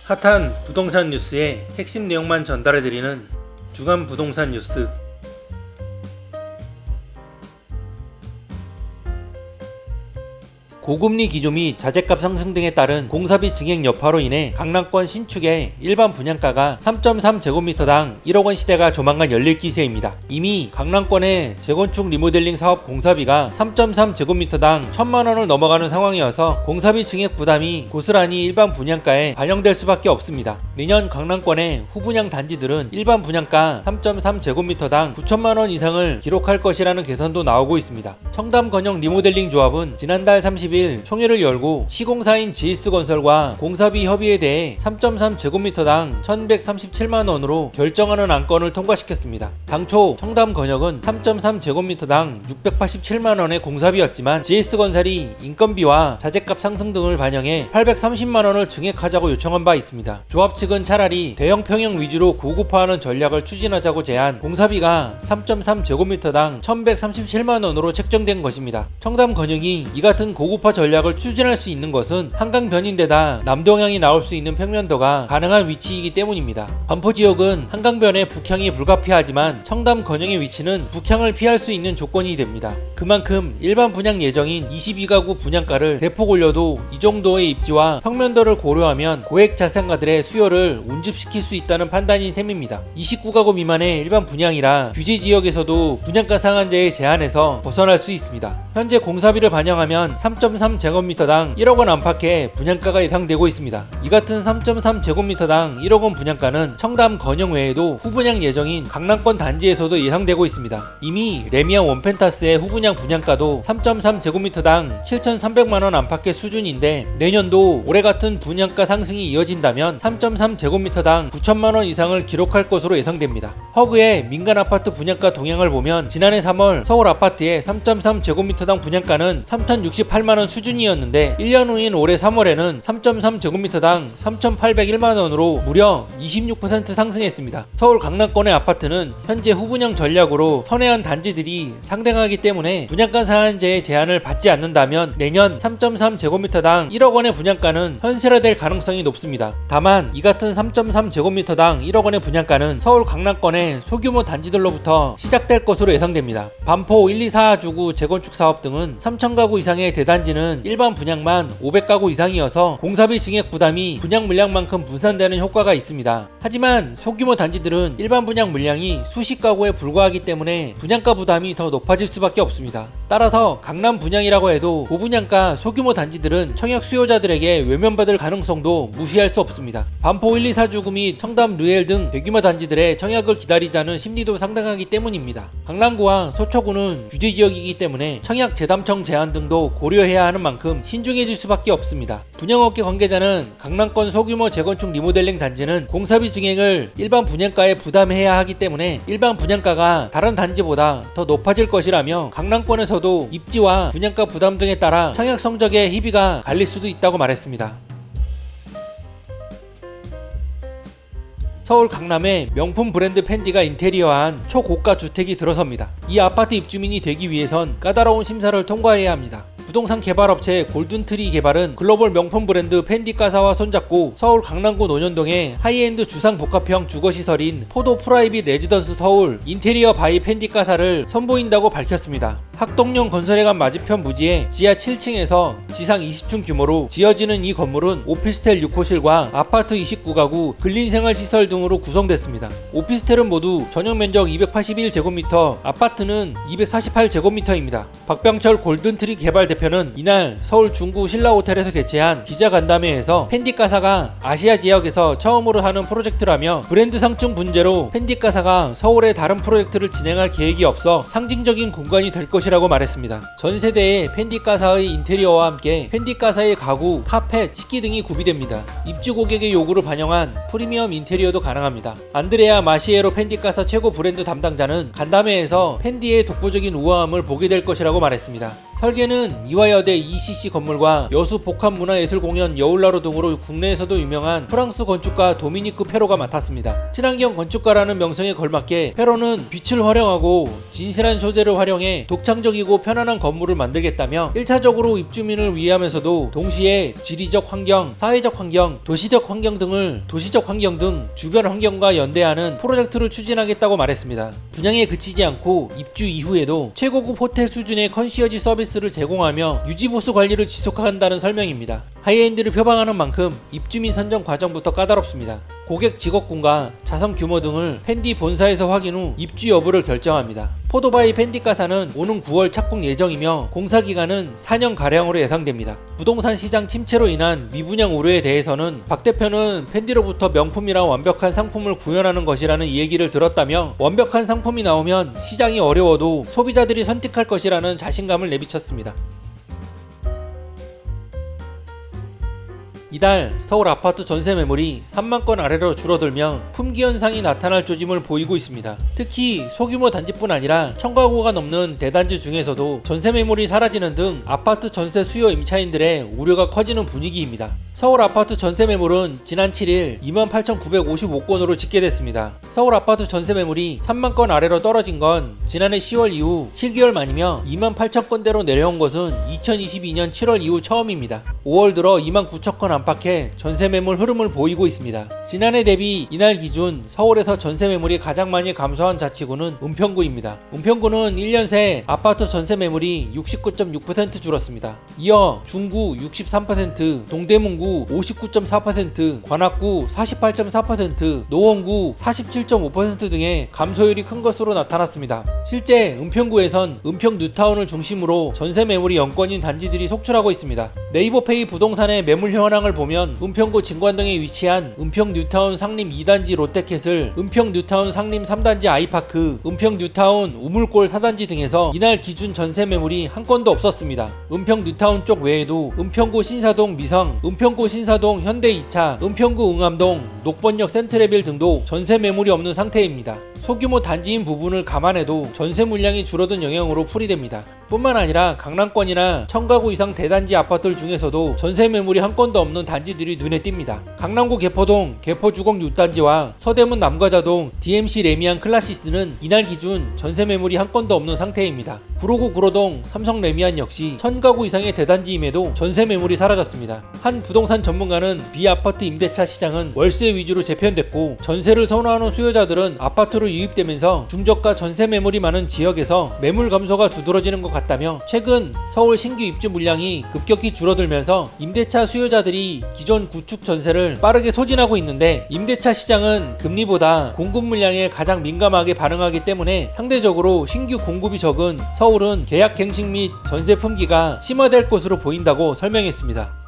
핫한 부동산 뉴스의 핵심 내용만 전달해드리는 주간 부동산 뉴스. 고금리 기조 및 자재값 상승 등에 따른 공사비 증액 여파로 인해 강남권 신축의 일반 분양가가 3.3제곱미터당 1억원 시대가 조만간 열릴 기세입니다. 이미 강남권의 재건축 리모델링 사업 공사비가 3.3제곱미터당 1,000만원을 넘어가는 상황이어서 공사비 증액 부담이 고스란히 일반 분양가에 반영될 수밖에 없습니다. 내년 강남권의 후분양 단지들은 일반 분양가 3.3제곱미터당 9천만원 이상을 기록할 것이라는 개선도 나오고 있습니다. 청담건영 리모델링 조합은 지난달 30일 총회를 열고 시공사인 GS건설과 공사비 협의에 대해 3.3제곱미터당 1,137만원으로 결정하는 안건을 통과시켰습니다. 당초 청담건영은 3.3제곱미터당 687만원의 공사비였지만 GS건설이 인건비와 자재값 상승 등을 반영해 830만원을 증액하자고 요청한 바 있습니다. 조합 측은 차라리 대형 평형 위주로 고급화하는 전략을 추진하자고 제안, 공사비가 3.3제곱미터당 1,137만원으로 책정된 것입니다. 청담건영이 이 같은 고급화 전략을 추진할 수 있는 것은 한강변인데다 남동향이 나올 수 있는 평면도가 가능한 위치이기 때문입니다. 반포 지역은 한강변에 북향이 불가피하지만 청담건영의 위치는 북향을 피할 수 있는 조건이 됩니다. 그만큼 일반 분양 예정인 22가구 분양가를 대폭 올려도 이 정도의 입지와 평면도를 고려하면 고액 자산가들의 수요를 운집시킬 수 있다는 판단인 셈입니다. 29가구 미만의 일반 분양이라 규제 지역에서도 분양가 상한제의 제한에서 벗어날 수 있습니다. 현재 공사비를 반영하면 3.3제곱미터당 1억원 안팎의 분양가가 예상되고 있습니다. 이 같은 3.3제곱미터당 1억원 분양가는 청담 건영 외에도 후분양 예정인 강남권 단지에서도 예상되고 있습니다. 이미 레미안 원펜타스의 후분양 분양가도 3.3제곱미터당 7,300만원 안팎의 수준인데 내년도 올해 같은 분양가 상승이 이어진다면 3.3제곱미터당 9천만원 이상을 기록할 것으로 예상됩니다. 허그의 민간 아파트 분양가 동향을 보면 지난해 3월 서울 아파트의 3.3제곱미터당 분양가는 3,068만원 수준이었는데 1년 후인 올해 3월에는 3.3제곱미터당 3,801만원으로 무려 26% 상승했습니다. 서울 강남권의 아파트는 현재 후분양 전략으로 선회한 단지들이 상당하기 때문에 분양가 상한제의 제한을 받지 않는다면 내년 3.3제곱미터당 1억원의 분양가는 현실화될 가능성이 높습니다. 다만 이 같은 3.3제곱미터당 1억원의 분양가는 서울 강남권의 소규모 단지들로부터 시작될 것으로 예상됩니다. 반포 1, 2, 4주구 재건축 사업 등은 3,000가구 이상의 대단지는 일반 분양만 500가구 이상이어서 공사비 증액 부담이 분양 물량만큼 분산되는 효과가 있습니다. 하지만 소규모 단지들은 일반 분양 물량이 수십 가구에 불과하기 때문에 분양가 부담이 더 높아질 수밖에 없습니다. 따라서 강남 분양이라고 해도 고분양가 소규모 단지들은 청약 수요자들에게 외면받을 가능성도 무시할 수 없습니다. 반포 1, 2, 4주구 및 청담 르엘 등 대규모 단지들의 청약을 기다리자는 심리도 상당하기 때문입니다. 강남구와 서초구는 규제지역이기 때문에 청약 재담청 제한 등도 고려해야 하는 만큼 신중해질 수밖에 없습니다. 분양업계 관계자는 강남권 소규모 재건축 리모델링 단지는 공사비 증액을 일반 분양가에 부담해야 하기 때문에 일반 분양가가 다른 단지보다 더 높아질 것이라며 강남권에서도 입지와 분양가 부담 등에 따라 청약 성적의 희비가 갈릴 수도 있다고 말했습니다. 서울 강남에 명품 브랜드 펜디가 인테리어한 초고가 주택이 들어섭니다. 이 아파트 입주민이 되기 위해선 까다로운 심사를 통과해야 합니다. 부동산 개발업체 골든트리 개발은 글로벌 명품 브랜드 펜디까사와 손잡고 서울 강남구 논현동의 하이엔드 주상복합형 주거시설인 포도 프라이빗 레지던스 서울 인테리어 바이 펜디까사를 선보인다고 밝혔습니다. 학동령 건설회관 맞은편 부지에 지하 7층에서 지상 20층 규모로 지어지는 이 건물은 오피스텔 6호실과 아파트 29가구, 근린생활시설 등으로 구성됐습니다. 오피스텔은 모두 전용면적 281제곱미터, 아파트는 248제곱미터입니다. 박병철 골든트리 개발 대표는 이날 서울 중구 신라호텔에서 개최한 기자간담회에서 펜디까사가 아시아 지역에서 처음으로 하는 프로젝트라며 브랜드 상충 문제로 펜디까사가 서울에 다른 프로젝트를 진행할 계획이 없어 상징적인 공간이 될 것이라고 말했습니다. 전 세대의 펜디까사의 인테리어와 함께 펜디까사의 가구, 카펫, 식기 등이 구비됩니다. 입주 고객의 요구를 반영한 프리미엄 인테리어도 가능합니다. 안드레아 마시에로 펜디까사 최고 브랜드 담당자는 간담회에서 펜디의 독보적인 우아함을 보게 될 것이라고 말했습니다. 설계는 이화여대 ECC 건물과 여수 복합문화예술공연 여울나루 등으로 국내에서도 유명한 프랑스 건축가 도미니크 페로가 맡았습니다. 친환경 건축가라는 명성에 걸맞게 페로는 빛을 활용하고 진실한 소재를 활용해 독창적이고 편안한 건물을 만들겠다며 1차적으로 입주민을 위하면서도 동시에 지리적 환경, 사회적 환경, 도시적 환경 등 주변 환경과 연대하는 프로젝트를 추진하겠다고 말했습니다. 분양에 그치지 않고 입주 이후에도 최고급 호텔 수준의 컨시어지 서비스를 제공하며 유지보수 관리를 지속한다는 설명입니다. 하이엔드를 표방하는 만큼 입주민 선정 과정부터 까다롭습니다. 고객 직업군과 자산 규모 등을 펜디 본사에서 확인 후 입주 여부를 결정합니다. 포도바이 펜디가사는 오는 9월 착공 예정이며 공사 기간은 4년가량으로 예상됩니다. 부동산 시장 침체로 인한 미분양 우려에 대해서는 박 대표는 펜디로부터 명품이랑 완벽한 상품을 구현하는 것이라는 얘기를 들었다며 완벽한 상품이 나오면 시장이 어려워도 소비자들이 선택할 것이라는 자신감을 내비쳤습니다. 이달 서울 아파트 전세 매물이 3만 건 아래로 줄어들며 품귀 현상이 나타날 조짐을 보이고 있습니다. 특히 소규모 단지뿐 아니라 1000가구가 넘는 대단지 중에서도 전세 매물이 사라지는 등 아파트 전세 수요 임차인들의 우려가 커지는 분위기입니다. 서울 아파트 전세 매물은 지난 7일 28,955건으로 집계됐습니다. 서울 아파트 전세 매물이 3만 건 아래로 떨어진 건 지난해 10월 이후 7개월 만이며 28,000건대로 내려온 것은 2022년 7월 이후 처음입니다. 5월 들어 29,000건 안팎의 전세 매물 흐름을 보이고 있습니다. 지난해 대비 이날 기준 서울에서 전세 매물이 가장 많이 감소한 자치구는 은평구입니다. 은평구는 1년 새 아파트 전세 매물이 69.6% 줄었습니다. 이어 중구 63%, 동대문구 59.4%, 관악구 48.4%, 노원구 47.5% 등의 감소율이 큰 것으로 나타났습니다. 실제 은평구에선 은평 뉴타운을 중심으로 전세 매물이 영건인 단지들이 속출하고 있습니다. 네이버페이 부동산의 매물 현황을 보면 은평구 진관동에 위치한 은평 뉴타운 상림 2단지 롯데캐슬, 은평 뉴타운 상림 3단지 아이파크, 은평 뉴타운 우물골 4단지 등에서 이날 기준 전세 매물이 한 건도 없었습니다. 은평 뉴타운 쪽 외에도 은평구 신사동 미성, 은평구 신사동 현대 2차, 은평구 응암동, 녹번역 센트레빌 등도 전세 매물이 없는 상태입니다. 소규모 단지인 부분을 감안해도 전세 물량이 줄어든 영향으로 풀이됩니다. 뿐만 아니라 강남권이나 1000가구 이상 대단지 아파트들 중에서도 전세 매물이 한 건도 없는 단지들이 눈에 띕니다. 강남구 개포동 개포주공 6단지와 서대문 남과자동 DMC 레미안 클라시스는 이날 기준 전세 매물이 한 건도 없는 상태입니다. 구로구 구로동 삼성 레미안 역시 1000가구 이상의 대단지임에도 전세 매물이 사라졌습니다. 한 부동산 전문가는 비아파트 임대차 시장은 월세 위주로 재편됐고 전세를 선호하는 수요자들은 아파트로 유입되면서 중저가 전세 매물이 많은 지역에서 매물 감소가 두드러지는 것 같다며 최근 서울 신규 입주 물량이 급격히 줄어들면서 임대차 수요자들이 기존 구축 전세를 빠르게 소진하고 있는데 임대차 시장은 금리보다 공급 물량에 가장 민감하게 반응하기 때문에 상대적으로 신규 공급이 적은 서울은 계약 갱신 및 전세 품귀가 심화될 것으로 보인다고 설명했습니다.